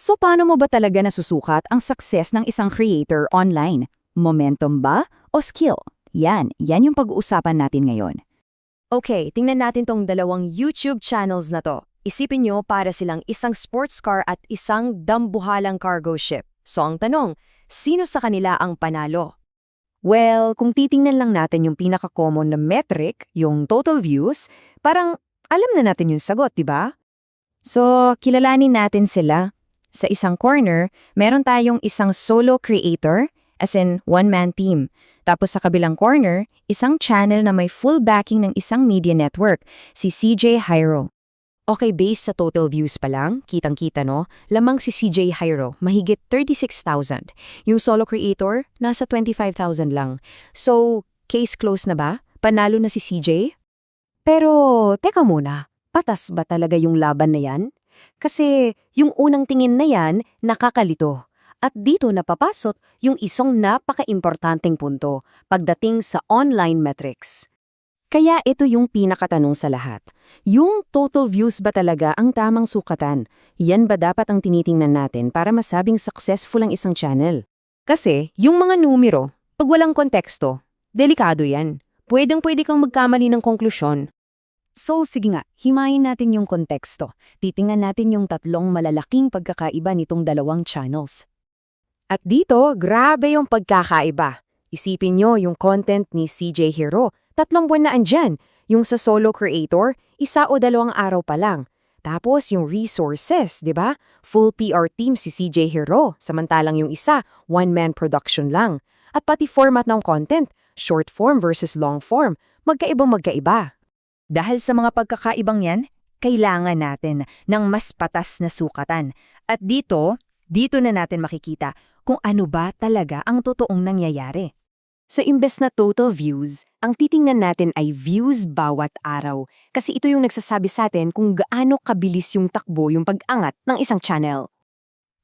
So paano mo ba talaga nasusukat ang success ng isang creator online? Momentum ba o skill? Yan yung pag-uusapan natin ngayon. Okay, tingnan natin tong dalawang YouTube channels na to. Isipin nyo para silang isang sports car at isang dambuhalang cargo ship. So ang tanong, sino sa kanila ang panalo? Well, kung titingnan lang natin yung pinaka-common na metric, yung total views, parang alam na natin yung sagot, di ba? So, kilalanin natin sila. Sa isang corner, meron tayong isang solo creator, as in one-man team. Tapos sa kabilang corner, isang channel na may full backing ng isang media network, si CJ Hyro. Okay, based sa total views pa lang, kitang-kita no, lamang si CJ Hyro, mahigit 36,000. Yung solo creator, nasa 25,000 lang. So, case closed na ba? Panalo na si CJ? Pero, teka muna, patas ba talaga yung laban na yan? Kasi yung unang tingin na yan, nakakalito. At dito napapasok yung isang napaka-importanteng punto pagdating sa online metrics. Kaya ito yung pinakatanong sa lahat. Yung total views ba talaga ang tamang sukatan? Yan ba dapat ang tinitingnan natin para masabing successful ang isang channel? Kasi yung mga numero, pag walang konteksto, delikado yan. Pwedeng-pwede kang magkamali ng konklusyon. So sige nga, himayin natin yung konteksto. Titingnan natin yung tatlong malalaking pagkakaiba nitong dalawang channels. At dito, grabe yung pagkakaiba. Isipin nyo yung content ni CJ Hyro. 3 buwan na andyan. Yung sa solo creator, 1 o 2 araw pa lang. Tapos yung resources, di ba? Full PR team si CJ Hyro, samantalang yung isa, one-man production lang. At pati format ng content, short form versus long form, magkaiba. Dahil sa mga pagkakaibang yan, kailangan natin ng mas patas na sukatan. At dito na natin makikita kung ano ba talaga ang totoong nangyayari. So imbes na total views, ang titingnan natin ay views bawat araw. Kasi ito yung nagsasabi sa atin kung gaano kabilis yung takbo yung pag-angat ng isang channel.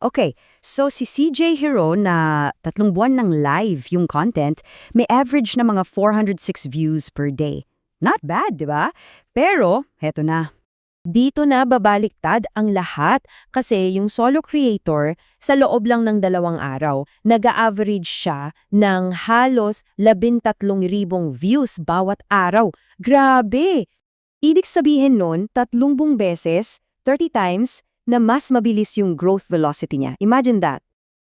Okay, so si CJ Hyro na 3 buwan ng live yung content, may average na mga 406 views per day. Not bad, di ba? Pero, heto na. Dito na babaliktad ang lahat kasi yung solo creator sa loob lang ng 2 araw, nag-average siya ng halos 13,000 views bawat araw. Grabe! Ibig sabihin nun, 30 beses, 30 times, na mas mabilis yung growth velocity niya. Imagine that.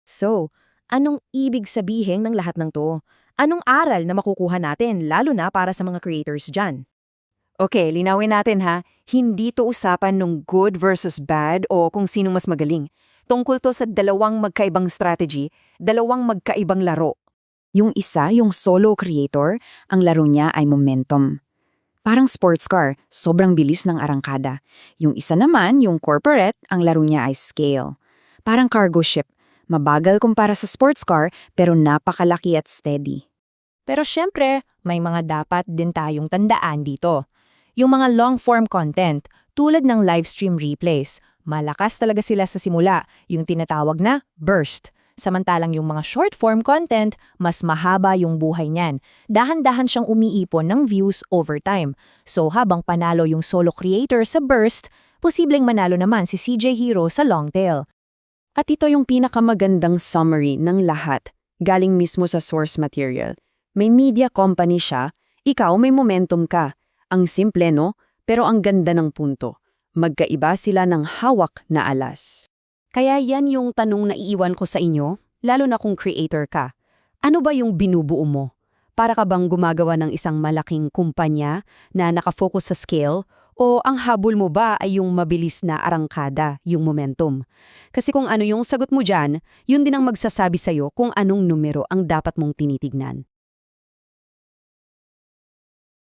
So, anong ibig sabihin ng lahat ng to? Anong aral na makukuha natin, lalo na para sa mga creators dyan? Okay, linawin natin ha, hindi to usapan ng good versus bad o kung sino mas magaling. Tungkol to sa 2 magkaibang strategy, 2 magkaibang laro. Yung isa, yung solo creator, ang laro niya ay momentum. Parang sports car, sobrang bilis ng arangkada. Yung isa naman, yung corporate, ang laro niya ay scale. Parang cargo ship, mabagal kumpara sa sports car pero napakalaki at steady. Pero syempre, may mga dapat din tayong tandaan dito. Yung mga long-form content, tulad ng livestream replays, malakas talaga sila sa simula, yung tinatawag na burst. Samantalang yung mga short-form content, mas mahaba yung buhay niyan. Dahan-dahan siyang umiipon ng views over time. So habang panalo yung solo creator sa burst, posibleng manalo naman si CJ Hyro sa long tail. At ito yung pinakamagandang summary ng lahat, galing mismo sa source material. May media company siya, ikaw may momentum ka. Ang simple no, pero ang ganda ng punto. Magkaiba sila ng hawak na alas. Kaya yan yung tanong na iiwan ko sa inyo, lalo na kung creator ka. Ano ba yung binubuo mo? Para ka bang gumagawa ng isang malaking kumpanya na nakafocus sa scale o ang habol mo ba ay yung mabilis na arangkada, yung momentum? Kasi kung ano yung sagot mo dyan, yun din ang magsasabi sa'yo kung anong numero ang dapat mong tinitignan.